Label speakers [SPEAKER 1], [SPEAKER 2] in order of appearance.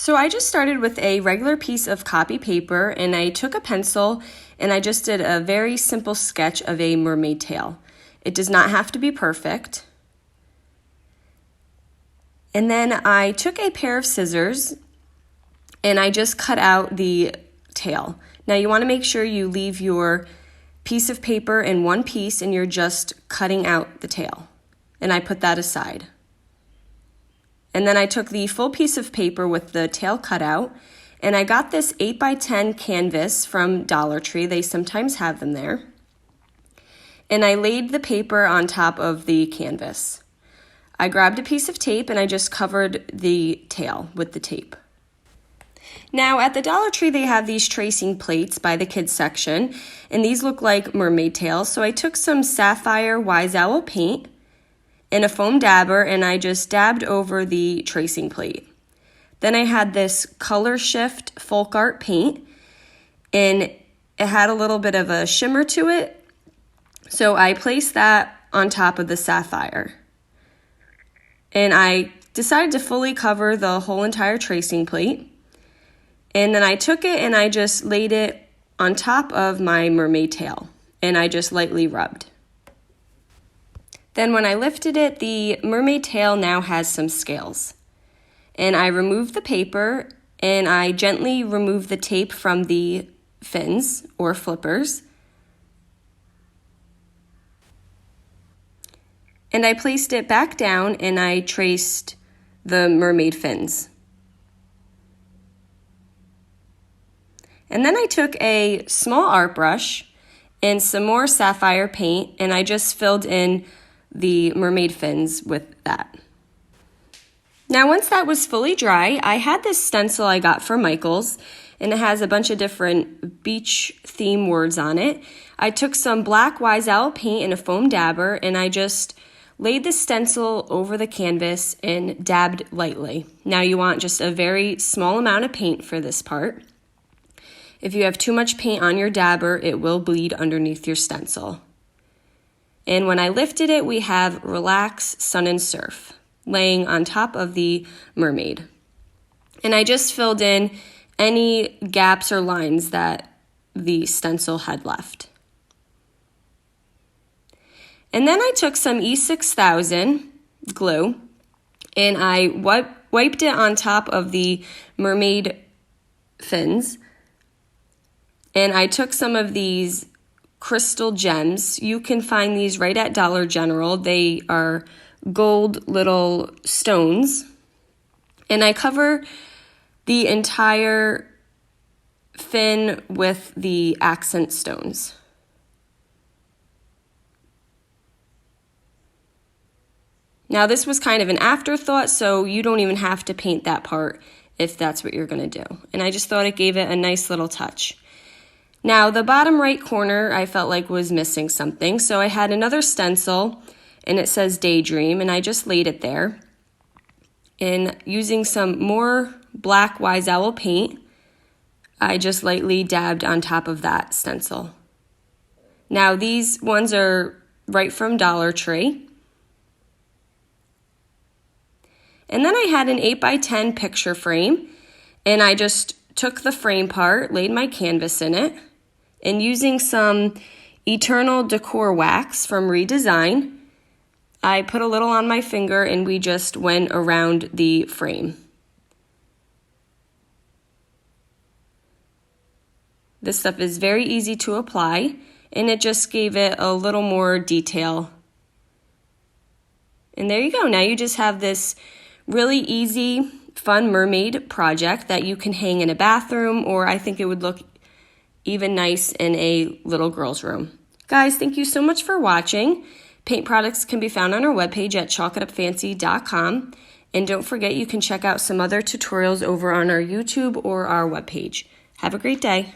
[SPEAKER 1] So I just started with a regular piece of copy paper, and I took a pencil and I just did a very simple sketch of a mermaid tail. It does not have to be perfect. And then I took a pair of scissors and I just cut out the tail. Now you want to make sure you leave your piece of paper in one piece and you're just cutting out the tail. And I put that aside. And then I took the full piece of paper with the tail cut out, and I got this 8x10 canvas from Dollar Tree. They sometimes have them there. And I laid the paper on top of the canvas. I grabbed a piece of tape and I just covered the tail with the tape. Now at the Dollar Tree they have these tracing plates by the kids section, and these look like mermaid tails. So I took some sapphire wise owl paint and a foam dabber, and I just dabbed over the tracing plate. Then I had this Color Shift folk art paint, and it had a little bit of a shimmer to it, so I placed that on top of the sapphire. And I decided to fully cover the whole entire tracing plate, and then I took it and I just laid it on top of my mermaid tail, and I just lightly rubbed. Then when I lifted it, the mermaid tail now has some scales. And I removed the paper and I gently removed the tape from the fins or flippers. And I placed it back down and I traced the mermaid fins. And then I took a small art brush and some more sapphire paint, and I just filled in the mermaid fins with that. Now once that was fully dry, I had this stencil I got from Michael's, and it has a bunch of different beach theme words on it. I took some black wise owl paint and a foam dabber, and I just laid the stencil over the canvas and dabbed lightly. Now you want just a very small amount of paint for this part. If you have too much paint on your dabber, it will bleed underneath your stencil. And when I lifted it, we have Relax, Sun and Surf laying on top of the mermaid. And I just filled in any gaps or lines that the stencil had left. And then I took some E6000 glue and I wiped it on top of the mermaid fins. And I took some of these crystal gems. You can find these right at Dollar General. They are gold little stones. And I cover the entire fin with the accent stones. Now this was kind of an afterthought, so you don't even have to paint that part if that's what you're going to do. And I just thought it gave it a nice little touch. Now, the bottom right corner I felt like was missing something, so I had another stencil, and it says Daydream, and I just laid it there. And using some more black wise owl paint, I just lightly dabbed on top of that stencil. Now, these ones are right from Dollar Tree. And then I had an 8x10 picture frame, and I just took the frame part, laid my canvas in it, and using some Eternal Decor wax from Redesign, I put a little on my finger and we just went around the frame. This stuff is very easy to apply, and it just gave it a little more detail. And there you go. Now you just have this really easy, fun mermaid project that you can hang in a bathroom, or I think it would look even nice in a little girl's room. Guys, thank you so much for watching. Paint products can be found on our webpage at chalkitupfancy.com. And don't forget, you can check out some other tutorials over on our YouTube or our webpage. Have a great day.